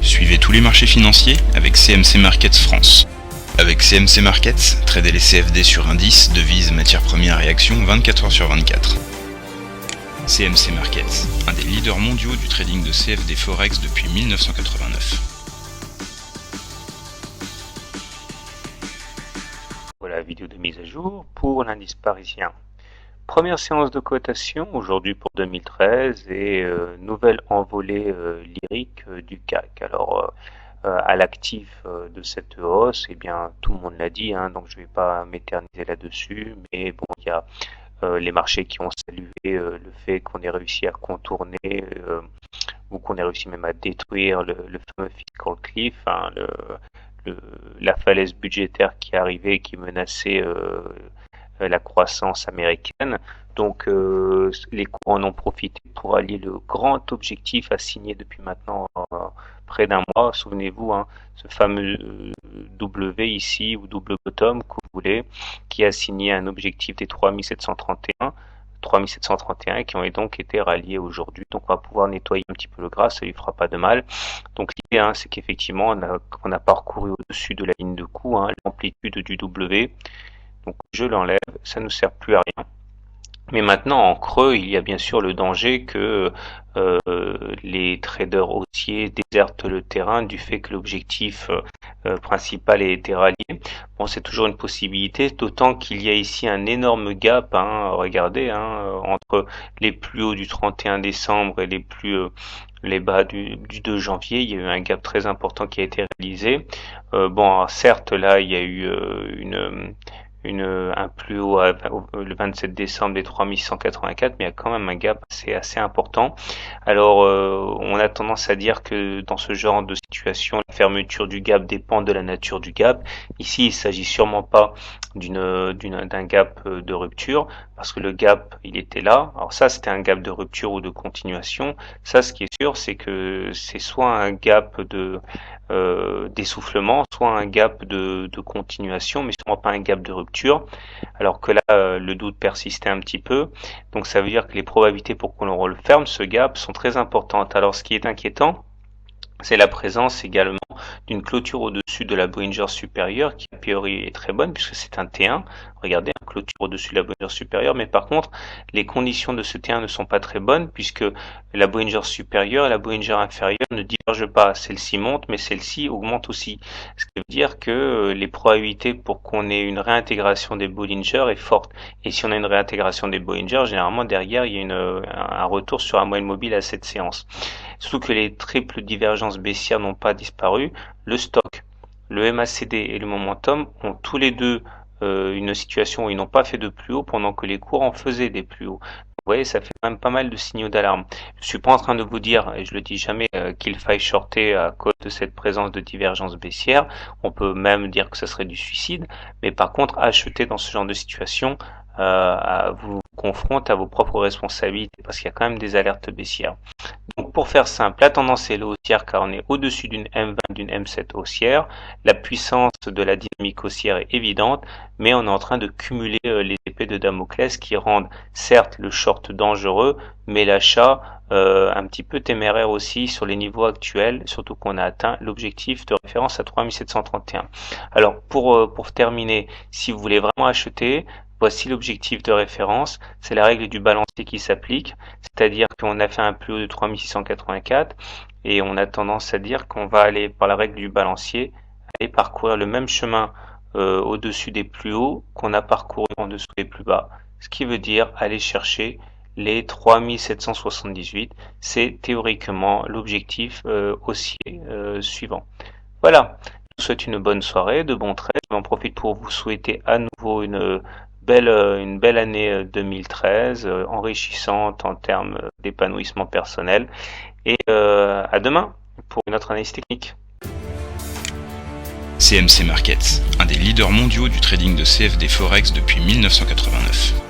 Suivez tous les marchés financiers avec CMC Markets France. Avec CMC Markets, tradez les CFD sur indices, devises, matières premières et actions 24 heures sur 24. CMC Markets, un des leaders mondiaux du trading de CFD Forex depuis 1989. Voilà la vidéo de mise à jour pour l'indice parisien. Première séance de cotation aujourd'hui pour 2013 et nouvelle envolée lyrique du CAC. Alors à l'actif de cette hausse, eh bien tout le monde l'a dit, donc je ne vais pas m'éterniser là-dessus, mais bon, il y a les marchés qui ont salué le fait qu'on ait réussi à contourner ou qu'on ait réussi même à détruire le fameux fiscal cliff, la falaise budgétaire qui arrivait, qui menaçait la croissance américaine. Donc les cours en ont profité pour allier le grand objectif assigné depuis maintenant près d'un mois. Souvenez-vous, ce fameux W ici, ou double bottom que vous voulez, qui a assigné un objectif des 3731 qui ont donc été ralliés aujourd'hui. Donc on va pouvoir nettoyer un petit peu le gras, ça lui fera pas de mal. Donc l'idée, c'est qu'effectivement on a parcouru au-dessus de la ligne de coup, l'amplitude du W. Donc je l'enlève, ça ne sert plus à rien. Mais maintenant en creux, il y a bien sûr le danger que les traders haussiers désertent le terrain du fait que l'objectif principal ait été rallié. Bon, c'est toujours une possibilité, d'autant qu'il y a ici un énorme gap, regardez, entre les plus hauts du 31 décembre et les bas du 2 janvier, il y a eu un gap très important qui a été réalisé. Bon, alors certes, là, il y a eu un plus haut le 27 décembre des 3184, mais il y a quand même un gap assez important. Alors on a tendance à dire que dans ce genre de situation, la fermeture du gap dépend de la nature du gap. Ici, il s'agit sûrement pas d'un gap de rupture, parce que le gap, il était là. Alors ça, c'était un gap de rupture ou de continuation. Ça, ce qui est sûr, c'est que c'est soit un gap d'essoufflement, soit un gap de continuation, mais sûrement pas un gap de rupture. Alors que là, le doute persistait un petit peu. Donc ça veut dire que les probabilités pour qu'on le referme, ce gap, sont très importantes. Alors ce qui est inquiétant, c'est la présence également d'une clôture au-dessus de la Bollinger supérieure, qui a priori est très bonne puisque c'est un T1. Regardez, une clôture au-dessus de la Bollinger supérieure, mais par contre, les conditions de ce T1 ne sont pas très bonnes puisque la Bollinger supérieure et la Bollinger inférieure ne divergent pas. Celle-ci monte, mais celle-ci augmente aussi. Ce qui veut dire que les probabilités pour qu'on ait une réintégration des Bollinger est forte. Et si on a une réintégration des Bollinger, généralement derrière, il y a un retour sur un moyenne mobile à cette séance. Surtout que les triples divergences baissières n'ont pas disparu. Le stock, le MACD et le momentum ont tous les deux une situation où ils n'ont pas fait de plus haut pendant que les cours en faisaient des plus hauts. Vous voyez, ça fait quand même pas mal de signaux d'alarme. Je suis pas en train de vous dire, et je le dis jamais, qu'il faille shorter à cause de cette présence de divergence baissière. On peut même dire que ça serait du suicide. Mais par contre, acheter dans ce genre de situation vous confronte à vos propres responsabilités parce qu'il y a quand même des alertes baissières. Donc pour faire simple, la tendance est haussière car on est au-dessus d'une M20, d'une M7 haussière. La puissance de la dynamique haussière est évidente, mais on est en train de cumuler les épées de Damoclès qui rendent certes le short dangereux, mais l'achat un petit peu téméraire aussi sur les niveaux actuels, surtout qu'on a atteint l'objectif de référence à 3731. Alors pour terminer, si vous voulez vraiment acheter, voici l'objectif de référence, c'est la règle du balancier qui s'applique, c'est-à-dire qu'on a fait un plus haut de 3684 et on a tendance à dire qu'on va aller par la règle du balancier, aller parcourir le même chemin au-dessus des plus hauts qu'on a parcouru en dessous des plus bas, ce qui veut dire aller chercher les 3778, c'est théoriquement l'objectif haussier suivant. Voilà, je vous souhaite une bonne soirée, de bons trades, j'en profite pour vous souhaiter à nouveau une belle année 2013, enrichissante en termes d'épanouissement personnel. Et à demain pour une autre analyse technique. CMC Markets, un des leaders mondiaux du trading de CFD Forex depuis 1989.